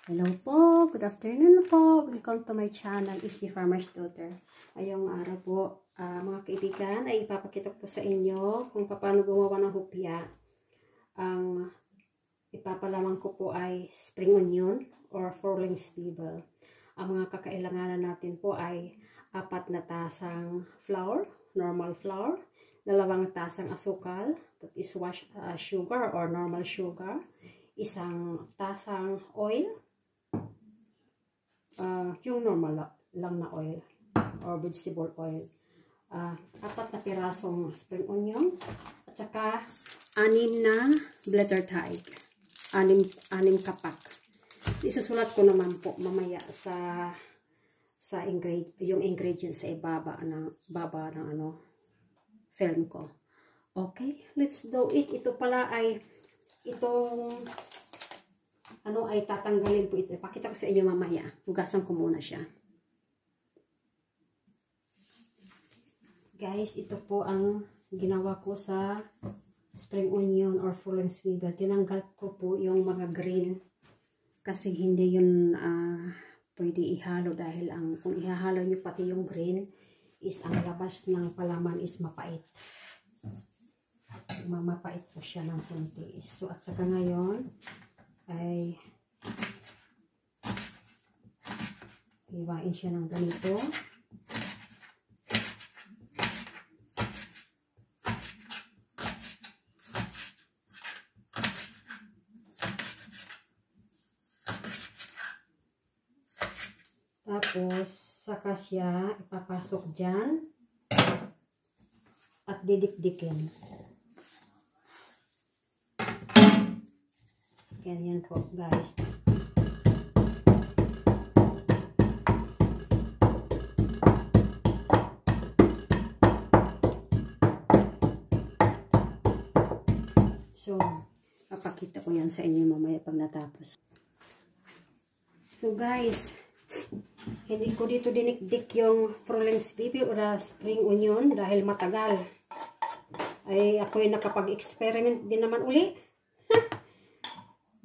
Hello po, good afternoon po. Welcome to my channel, is the Farmer's Daughter. Ngayong araw po, mga kaibigan, ay ipapakita ko po sa inyo kung paano gumawa ng hopya. Ang ipapalaman ko po ay spring onion or 4 lengths bevel. Ang mga kakailanganan natin po ay 4 na tasang flour, normal flour, 2 tasang asukal, that is washed sugar or normal sugar, 1 tasang oil, yung normal lang na oil or vegetable oil, 4 na pirasong spring onion, at saka 6 na blatter type, 6 kapak. Isusulat ko naman po mamaya sa yung ingredients sa baba ng film ko. Okay, let's do it. Ito pala ay itong ay tatanggalin po ito. Pakita ko sa inyo mamaya. Hugasan ko muna siya. Guys, ito po ang ginawa ko sa spring onion or 4 lengths bevel. Tinanggal ko po yung mga green kasi hindi yun pwede ihalo dahil kung ihahalo nyo pati yung green is ang labas ng palaman is mapait. Mapait po siya ng konti. So at saka ngayon ay iwain siya ng ganito. Tapos saka siya ipapasok dyan at didikdikin. Ganyan po guys. So, papakita ko yan sa inyo mamaya pag natapos. So guys, hindi ko dito dinikdik yung 4 lengths bevel o spring onion dahil matagal. Ay ako'y nakapag-experiment din naman uli.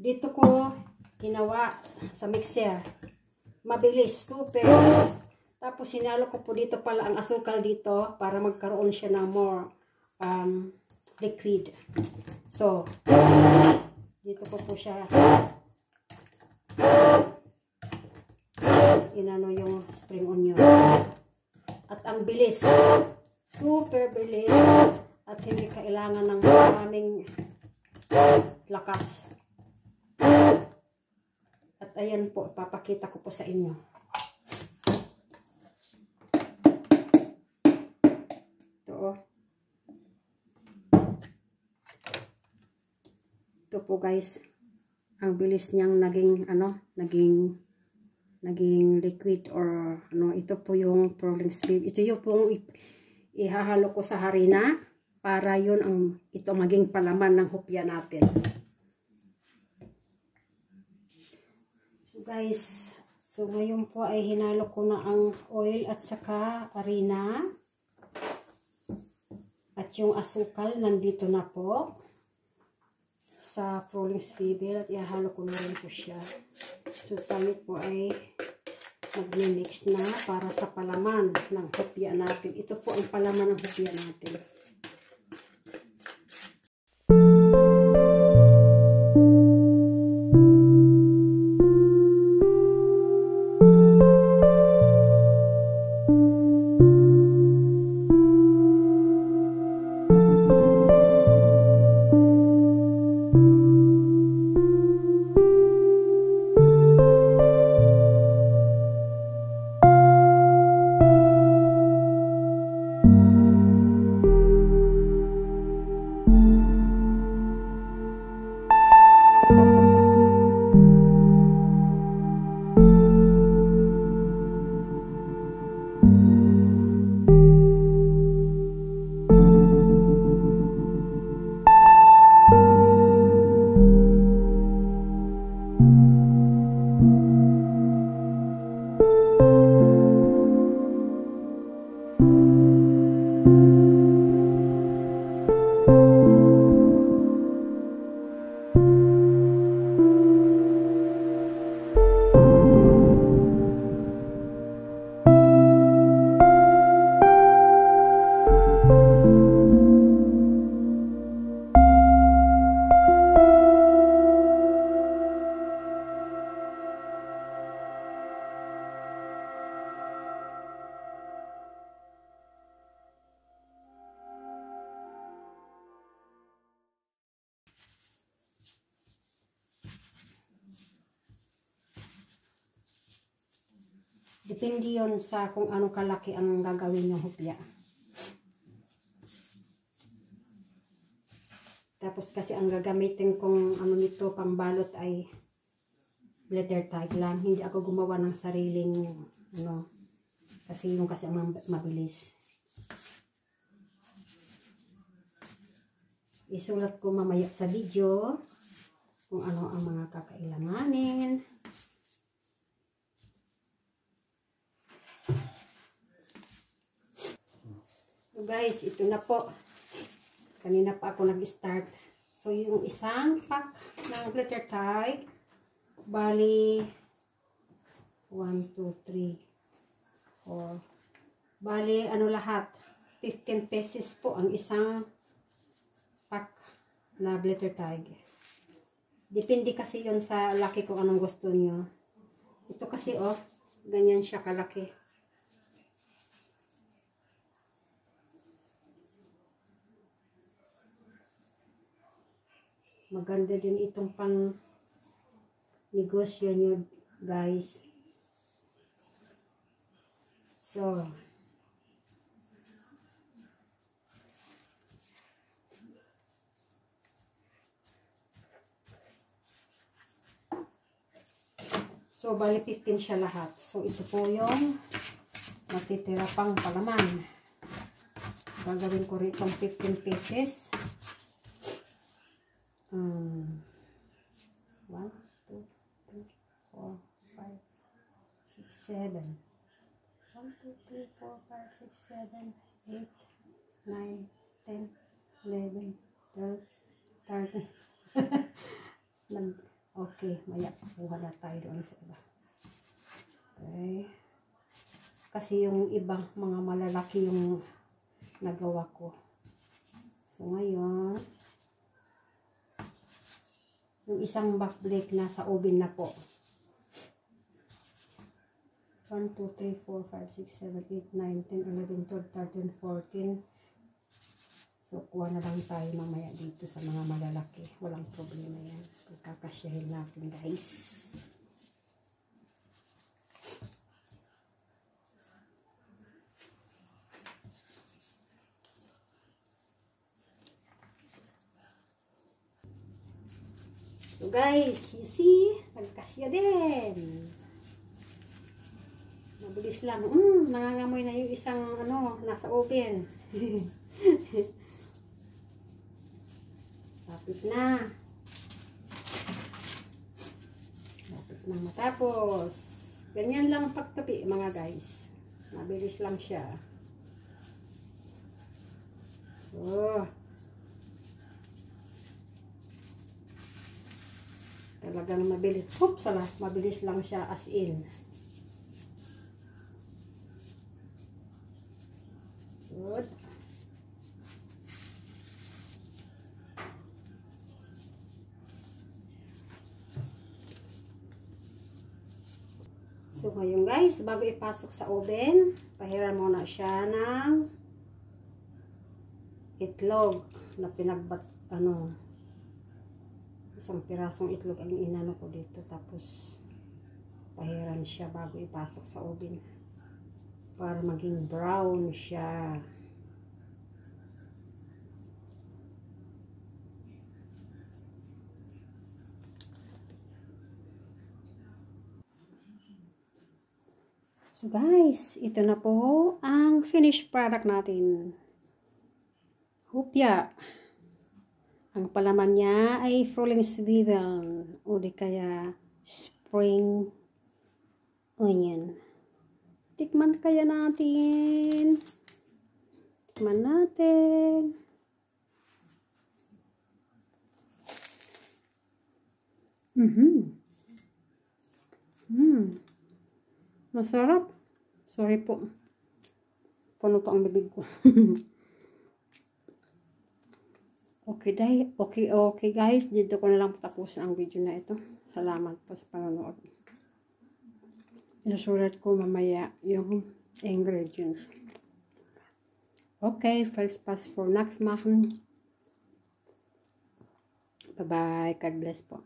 Dito ko ginawa sa mixer. Mabilis, super mabilis. Tapos sinalo ko po dito pala ang asukal dito para magkaroon siya ng more liquid. So, dito ko po siya inano yung spring onion. At ang bilis. Super bilis. At hindi kailangan ng maraming lakas. At ayan po, papakita ko po sa inyo. Ito oh. Ito po guys. Ang bilis niyang naging liquid or ito po yung 4 lengths bevel. Ito yung pong ihahalo ko sa harina para yun ito maging palaman ng hopya natin. So guys, so ngayon po ay hinalo ko na ang oil at saka harina. At yung asukal nandito na po sa 4 lengths bevel at ihahalo ko na rin po siya. So tayo po ay mag-mix na para sa palaman ng hopya natin. Ito po ang palaman ng hopya natin. Depende yun sa kung anong kalaki ang gagawin yung hopya. Tapos kasi ang gagamitin kong ano nito pang balot ay letter tag lang. Hindi ako gumawa ng sariling ano. Kasi yung kasi ang mabilis. Isulat ko mamaya sa video kung ano ang mga kakailanganin. So guys, ito na po. Kanina pa ako nag-start. So yung isang pack ng glitter tag, bali 1, 2, 3, 4. Bali ano lahat? 15 pesos po ang isang pack na glitter tag. Depende kasi yon sa laki kung anong gusto niyo. Ito kasi oh, ganyan siya kalaki. Maganda din itong pang negosyo nyo guys. So, bali 15 siya lahat. So, ito po yung matitira pang palaman. Gagawin ko rin itong 15 pieces. 1, 2, 3, 4, 5, 6, 7. 1, 2, 3, 4, 5, 6, 7, 8, 9, 10, 11, 12, 13. Okay, maya kuha na tayo doon sa iba. Okay. Kasi yung iba, mga malalaki yung nagawa ko. So, ngayon, yung isang backplate nasa oven na po. 1, 2, 3, 4, 5, 6, 7, 8, 9, 10, 11, 12, 13, 14. So, kuha na lang tayo mamaya dito sa mga malalaki. Walang problema yan. Pagkakasyahin natin, guys. So, guys, you see? Nagkasya din. Mabilis lang. Nangangamoy na yung isang, ano, nasa oven. Lapit na. Lapit na matapos. Ganyan lang pagtupi mga guys. Mabilis lang siya. So, talagang mabilis. Oops, mabilis lang siya as in. Good. So, ngayon guys, bago ipasok sa oven, pahiran muna siya ng itlog na isang pirasong itlog ang inano ko dito. Tapos, pahiran siya bago ipasok sa oven. Para maging brown siya. So guys, ito na po ang finished product natin. Hopya. Ang palaman niya ay falling swivel o di kaya spring onion. Tikman kaya natin. Tikman natin. Masarap. Sorry po. Puno pa ang bibig ko. Okay guys. Dito ko na lang tapusin ang video na ito. Salamat po sa panonood. Isusulat ko mamaya yung ingredients. Okay. First pass for next machen. Bye-bye. God bless po.